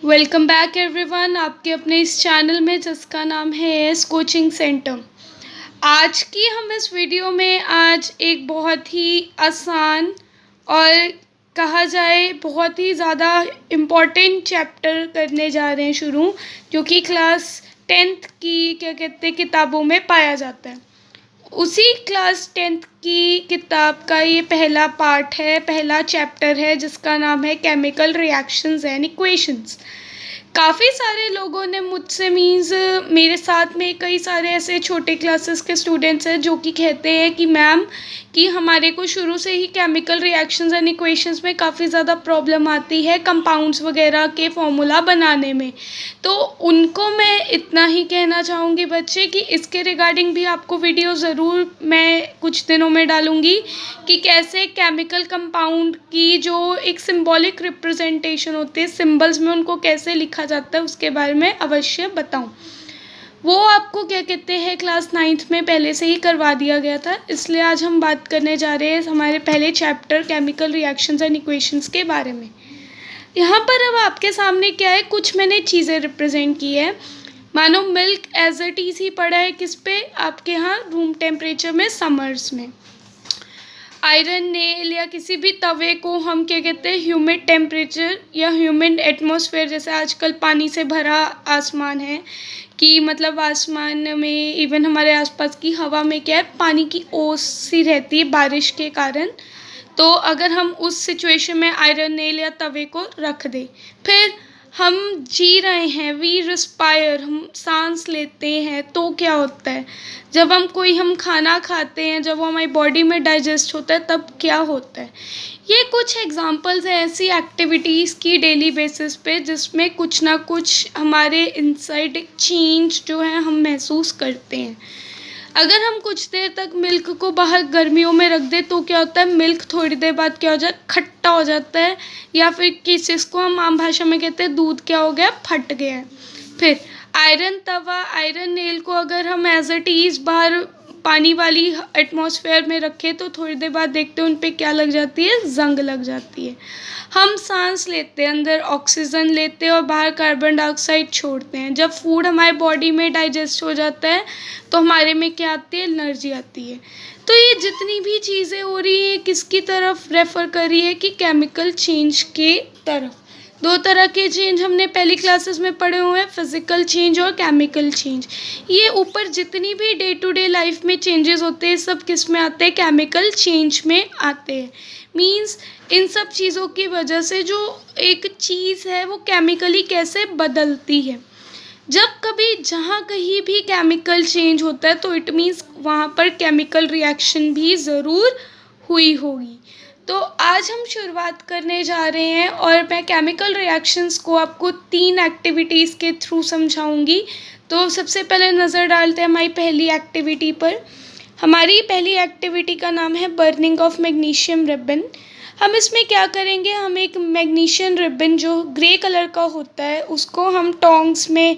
Welcome back everyone, आपके अपने इस चैनल में जिसका नाम है एस कोचिंग सेंटर। आज की हम इस वीडियो में आज एक बहुत ही आसान और कहा जाए बहुत ही ज़्यादा इम्पोर्टेंट चैप्टर करने जा रहे हैं शुरू, जो कि क्लास 10th की क्या कहते हैं किताबों में पाया जाता है। उसी क्लास 10th की किताब का ये पहला पार्ट है, पहला चैप्टर है, जिसका नाम है केमिकल रिएक्शंस एंड इक्वेशंस। काफ़ी सारे लोगों ने मुझसे मेरे साथ में कई सारे ऐसे छोटे क्लासेस के स्टूडेंट्स हैं जो कि कहते हैं कि मैम कि हमारे को शुरू से ही केमिकल रिएक्शंस एंड इक्वेशंस में काफ़ी ज़्यादा प्रॉब्लम आती है कंपाउंड्स वगैरह के फॉर्मूला बनाने में। तो उनको मैं इतना ही कहना चाहूँगी बच्चे कि इसके रिगार्डिंग भी आपको वीडियो ज़रूर मैं कुछ दिनों में डालूँगी कि कैसे केमिकल कंपाउंड की जो एक सिंबॉलिक रिप्रेजेंटेशन होती है, सिंबल्स में उनको कैसे लिखा जाता है, उसके बारे में अवश्य बताऊँ। वो आपको क्या कहते हैं क्लास 9th में पहले से ही करवा दिया गया था, इसलिए आज हम बात करने जा रहे हैं हमारे पहले chapter chemical reactions and equations के बारे में। यहाँ पर अब आपके सामने क्या है, कुछ मैंने चीज़ें रिप्रेजेंट की है। मानो मिल्क एज इट इज़ ही पड़ा है किस पे, आपके यहाँ रूम टेम्परेचर में, समर्स में। आयरन नेल या किसी भी तवे को हम क्या कहते हैं ह्यूमिड टेम्परेचर या ह्यूमिड एटमॉस्फेयर, जैसे आजकल पानी से भरा आसमान है कि मतलब आसमान में इवन हमारे आसपास की हवा में क्या है, पानी की ओस सी रहती है बारिश के कारण। तो अगर हम उस सिचुएशन में आयरन नेल या तवे को रख दें, फिर हम जी रहे हैं, वी रिस्पायर, हम सांस लेते हैं, तो क्या होता है जब हम खाना खाते हैं, जब वो हमारी बॉडी में डाइजेस्ट होता है, तब क्या होता है। ये कुछ एग्जांपल्स हैं ऐसी एक्टिविटीज़ की डेली बेसिस पे जिसमें कुछ ना कुछ हमारे इनसाइड एक चेंज जो है हम महसूस करते हैं। अगर हम कुछ देर तक मिल्क को बाहर गर्मियों में रख दें तो क्या होता है, मिल्क थोड़ी देर बाद क्या हो जाए, खट्टा हो जाता है, या फिर जिसको हम आम भाषा में कहते हैं दूध क्या हो गया, फट गया है। फिर आयरन तवा, आयरन नेल को अगर हम एज इट इज़ बाहर पानी वाली एटमॉस्फेयर में रखें तो थोड़ी देर बाद देखते हैं उन पे क्या लग जाती है, जंग लग जाती है। हम सांस लेते हैं, अंदर ऑक्सीजन लेते हैं और बाहर कार्बन डाइऑक्साइड छोड़ते हैं। जब फूड हमारे बॉडी में डाइजेस्ट हो जाता है तो हमारे में क्या आती है, एनर्जी आती है। तो ये जितनी भी चीज़ें हो रही है किसकी तरफ रेफ़र कर रही है, कि केमिकल चेंज के तरफ। दो तरह के चेंज हमने पहली क्लासेस में पढ़े हुए हैं, फिजिकल चेंज और केमिकल चेंज। ये ऊपर जितनी भी डे टू डे लाइफ में चेंजेस होते हैं सब किस में आते हैं, केमिकल चेंज में आते हैं। मीन्स इन सब चीज़ों की वजह से जो एक चीज़ है वो केमिकली कैसे बदलती है। जब कभी जहाँ कहीं भी केमिकल चेंज होता है तो इट मीन्स वहाँ पर केमिकल रिएक्शन भी ज़रूर हुई होगी। तो आज हम शुरुआत करने जा रहे हैं और मैं केमिकल रिएक्शंस को आपको 3 एक्टिविटीज़ के थ्रू समझाऊंगी। तो सबसे पहले नज़र डालते हैं हमारी पहली एक्टिविटी पर। हमारी पहली एक्टिविटी का नाम है बर्निंग ऑफ मैग्नीशियम रिबन। हम इसमें क्या करेंगे, हम एक मैग्नीशियम रिबन जो ग्रे कलर का होता है उसको हम टोंग्स में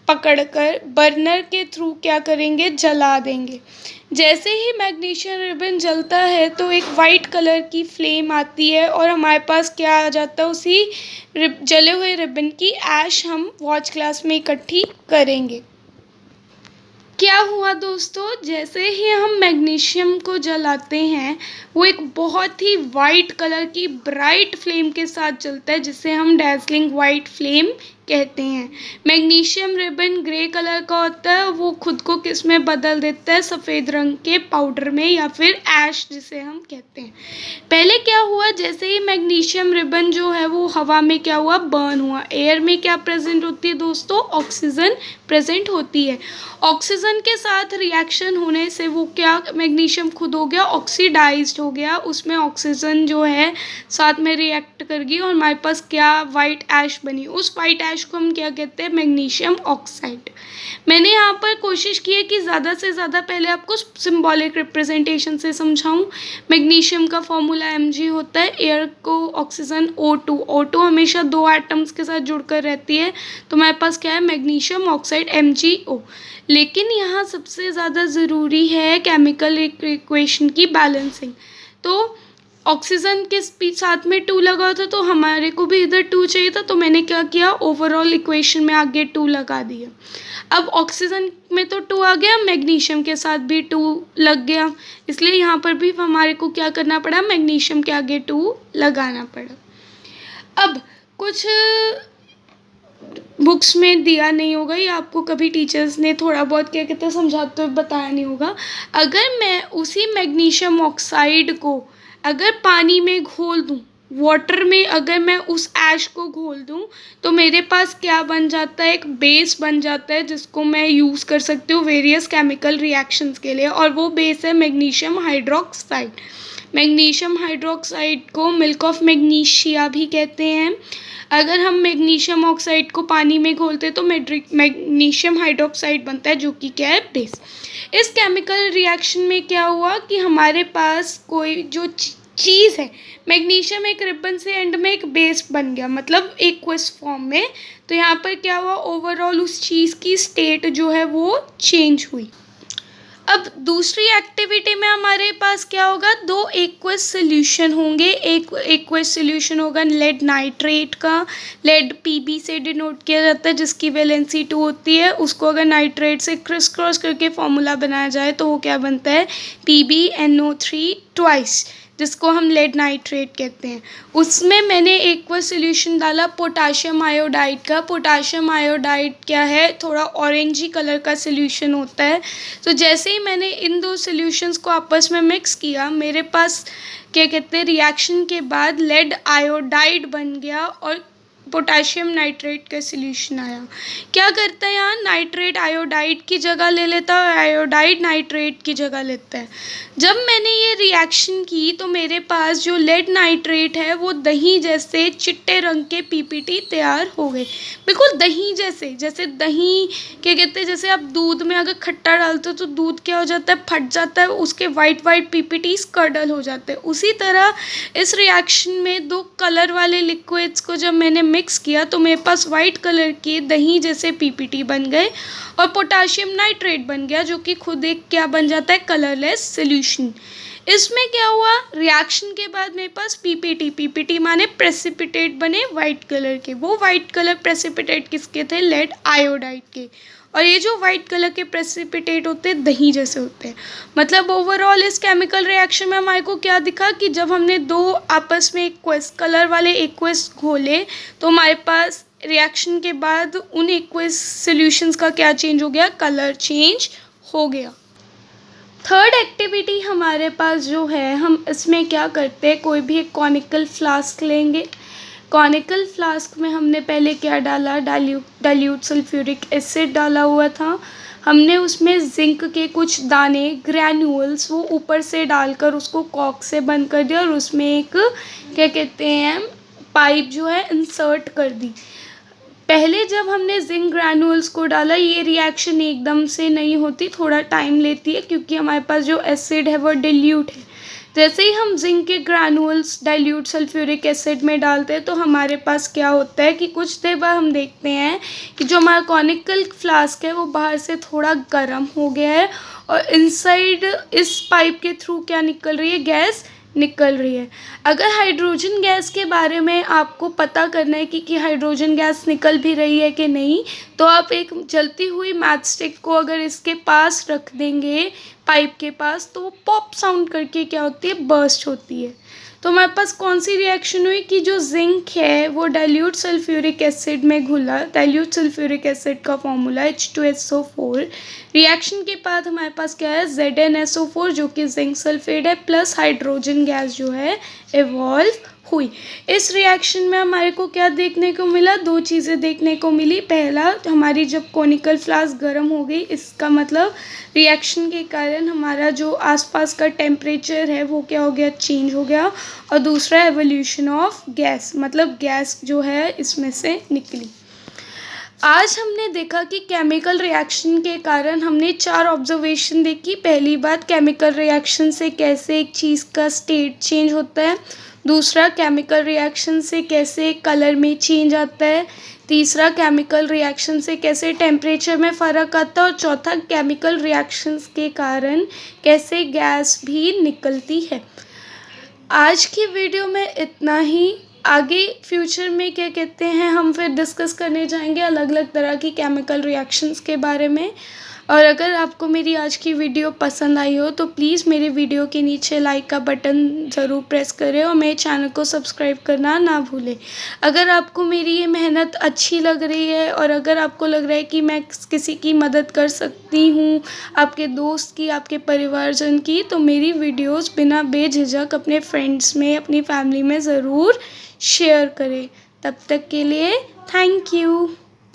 पकड़कर बर्नर के थ्रू क्या करेंगे, जला देंगे। जैसे ही मैग्नीशियम रिबन जलता है तो एक वाइट कलर की फ्लेम आती है और हमारे पास क्या आ जाता है, उसी जले हुए रिबन की ऐश हम वॉच ग्लास में इकट्ठी करेंगे। क्या हुआ दोस्तों, जैसे ही हम मैग्नीशियम को जलाते हैं वो एक बहुत ही वाइट कलर की ब्राइट फ्लेम के साथ जलता है जिसे हम डैज़लिंग वाइट फ्लेम कहते हैं। मैग्नीशियम रिबन ग्रे कलर का होता है, वो खुद को किस में बदल देता है, सफ़ेद रंग के पाउडर में या फिर ऐश जिसे हम कहते हैं। पहले क्या हुआ, जैसे ही मैग्नीशियम रिबन जो है वो हवा में क्या हुआ, बर्न हुआ। एयर में क्या प्रेजेंट होती है दोस्तों, ऑक्सीजन प्रेजेंट होती है। ऑक्सीजन के साथ रिएक्शन होने से वो क्या, मैग्नीशियम खुद हो गया ऑक्सीडाइज्ड हो गया, उसमें ऑक्सीजन जो है साथ में रिएक्ट कर गई और हमारे पास क्या, वाइट ऐश बनी। उस वाइट ऐश को हम क्या कहते हैं, मैग्नीशियम ऑक्साइड। मैंने यहाँ पर कोशिश की है कि ज़्यादा से ज़्यादा पहले आपको सिंबॉलिक रिप्रेजेंटेशन से समझाऊँ। मैग्नीशियम का फॉर्मूला Mg होता है, एयर को ऑक्सीजन O2, O2 हमेशा 2 एटम्स के साथ जुड़कर रहती है, तो हमारे पास क्या है, मैग्नीशियम ऑक्साइड MgO। लेकिन यहाँ सबसे ज़्यादा ज़रूरी है केमिकल इक्वेशन की बैलेंसिंग। तो ऑक्सीजन के साथ में 2 लगा था, तो हमारे को भी इधर 2 चाहिए था, तो मैंने क्या किया, ओवरऑल इक्वेशन में आगे 2 लगा दिया। अब ऑक्सीजन में तो 2 आ गया, मैग्नीशियम के साथ भी 2 लग गया, इसलिए यहाँ पर भी हमारे को क्या करना पड़ा, मैग्नीशियम के आगे 2 लगाना पड़ा। अब कुछ बुक्स में दिया नहीं होगा, या आपको कभी टीचर्स ने थोड़ा बहुत क्या कहते हैं समझाते हुए बताया नहीं होगा। अगर मैं उसी मैग्नीशियम ऑक्साइड को अगर पानी में घोल दूँ, वाटर में अगर मैं उस ऐश को घोल दूँ, तो मेरे पास क्या बन जाता है, एक बेस बन जाता है, जिसको मैं यूज़ कर सकती हूँ वेरियस केमिकल रिएक्शंस के लिए, और वो बेस है मैग्नीशियम हाइड्रोक्साइड। मैग्नीशियम हाइड्रोक्साइड को मिल्क ऑफ मैग्नीशिया भी कहते हैं। अगर हम मैग्नीशियम ऑक्साइड को पानी में घोलते हैं तो मैग्नीशियम हाइड्रोक्साइड बनता है, जो कि क्या है, बेस। इस केमिकल रिएक्शन में क्या हुआ कि हमारे पास कोई जो चीज़ है, मैग्नीशियम एक रिबन से एंड में एक बेस बन गया, मतलब एक्वस फॉर्म में। तो यहाँ पर क्या हुआ, ओवरऑल उस चीज़ की स्टेट जो है वो चेंज हुई। अब दूसरी एक्टिविटी में हमारे पास क्या होगा, 2 एक्वस सोल्यूशन होंगे। एक एक्वस सोल्यूशन होगा लेड नाइट्रेट का, लेड पीबी से डिनोट किया जाता है, जिसकी वैलेंसी 2 होती है। उसको अगर नाइट्रेट से क्रिस क्रॉस करके फॉर्मूला बनाया जाए तो वो क्या बनता है, PbNO3 ट्वाइस, जिसको हम लेड नाइट्रेट कहते हैं। उसमें मैंने एक्वस सोल्यूशन डाला पोटाशियम आयोडाइड का। पोटाशियम आयोडाइड क्या है, थोड़ा ऑरेंजी कलर का सोल्यूशन होता है। तो जैसे ही मैंने इन 2 सोल्यूशंस को आपस में मिक्स किया, मेरे पास क्या कहते हैं, रिएक्शन के बाद लेड आयोडाइड बन गया और पोटाशियम नाइट्रेट का सोल्यूशन आया। क्या करता है, यहाँ नाइट्रेट आयोडाइड की जगह ले लेता है और आयोडाइड नाइट्रेट की जगह लेता है। जब मैंने ये रिएक्शन की तो मेरे पास जो लेड नाइट्रेट है वो दही जैसे चिट्टे रंग के पीपीटी तैयार हो गए, बिल्कुल दही जैसे। जैसे दही क्या कहते हैं, जैसे आप दूध में अगर खट्टा डालते हो तो दूध क्या हो जाता है, फट जाता है, उसके वाइट वाइट पीपीटीज कर्डल हो जाते हैं। उसी तरह इस रिएक्शन में 2 कलर वाले लिक्विड्स को जब मैंने मिक्स किया तो मेरे पास वाइट कलर के दही जैसे पीपीटी बन गए और पोटाशियम नाइट्रेट बन गया, जो कि खुद एक क्या बन जाता है, कलरलेस सॉल्यूशन। इसमें क्या हुआ, रिएक्शन के बाद मेरे पास पीपीटी माने प्रेसिपिटेट बने वाइट कलर के। वो वाइट कलर प्रेसिपिटेट किसके थे, लेड आयोडाइड के। और ये जो वाइट कलर के प्रेसिपिटेट होते हैं दही जैसे होते हैं। मतलब ओवरऑल इस केमिकल रिएक्शन में हमारे को क्या दिखा कि जब हमने 2 आपस में एक्वस कलर वाले एक्वस घोले तो हमारे पास रिएक्शन के बाद उन एक्वस सॉल्यूशंस का क्या चेंज हो गया, कलर चेंज हो गया। थर्ड एक्टिविटी हमारे पास जो है, हम इसमें क्या करते हैं, कोई भी एक कॉनिकल फ्लास्क लेंगे। कॉनिकल फ्लास्क में हमने पहले क्या डाला, डाइल्यूट सल्फ्यूरिक एसिड डाला हुआ था। हमने उसमें जिंक के कुछ दाने ग्रैन्यूल्स वो ऊपर से डालकर उसको कॉक से बंद कर दिया और उसमें एक क्या कहते हैं पाइप जो है इंसर्ट कर दी। पहले जब हमने जिंक ग्रैन्यूल्स को डाला, ये रिएक्शन एकदम से नहीं होती, थोड़ा टाइम लेती है, क्योंकि हमारे पास जो एसिड है वो डिल्यूट है। जैसे ही हम जिंक के ग्रैन्यूल्स डाइल्यूट सल्फ्यूरिक एसिड में डालते हैं तो हमारे पास क्या होता है कि कुछ देर बाद हम देखते हैं कि जो हमारा कॉनिकल फ्लास्क है वो बाहर से थोड़ा गर्म हो गया है और इनसाइड इस पाइप के थ्रू क्या निकल रही है, गैस निकल रही है। अगर हाइड्रोजन गैस के बारे में आपको पता करना है कि हाइड्रोजन गैस निकल भी रही है कि नहीं, तो आप एक जलती हुई मैच स्टिक को अगर इसके पास रख देंगे पाइप के पास, तो वो पॉप साउंड करके क्या होती है, बर्स्ट होती है। तो हमारे पास कौन सी रिएक्शन हुई कि जो जिंक है वो डाइल्यूट सल्फ्यूरिक एसिड में घुला। डाइल्यूट सल्फ्यूरिक एसिड का फॉर्मूला H2SO4। रिएक्शन के बाद हमारे पास क्या है, ZnSO4 जो कि जिंक सल्फेट है, प्लस हाइड्रोजन गैस जो है इवॉल्व हुई। इस रिएक्शन में हमारे को क्या देखने को मिला, 2 चीज़ें देखने को मिली। पहला, हमारी जब कॉनिकल फ्लास्क गर्म हो गई, इसका मतलब रिएक्शन के कारण हमारा जो आसपास का टेम्परेचर है वो क्या हो गया, चेंज हो गया। और दूसरा, एवोल्यूशन ऑफ गैस, मतलब गैस जो है इसमें से निकली। आज हमने देखा कि केमिकल रिएक्शन के कारण हमने 4 ऑब्जर्वेशन देखी। पहली बात, केमिकल रिएक्शन से कैसे एक चीज़ का स्टेट चेंज होता है। दूसरा, केमिकल रिएक्शन से कैसे कलर में चेंज आता है। तीसरा, केमिकल रिएक्शन से कैसे टेम्परेचर में फ़र्क आता है। और चौथा, केमिकल रिएक्शंस के कारण कैसे गैस भी निकलती है। आज की वीडियो में इतना ही। आगे फ्यूचर में क्या कहते हैं हम फिर डिस्कस करने जाएंगे अलग अलग तरह की केमिकल रिएक्शंस के बारे में। और अगर आपको मेरी आज की वीडियो पसंद आई हो तो प्लीज़ मेरे वीडियो के नीचे लाइक का बटन ज़रूर प्रेस करें और मेरे चैनल को सब्सक्राइब करना ना भूलें। अगर आपको मेरी ये मेहनत अच्छी लग रही है और अगर आपको लग रहा है कि मैं किसी की मदद कर सकती हूँ, आपके दोस्त की, आपके परिवारजन की, तो मेरी वीडियोस बिना बेझिझक अपने फ्रेंड्स में, अपनी फैमिली में ज़रूर शेयर करें। तब तक के लिए थैंक यू।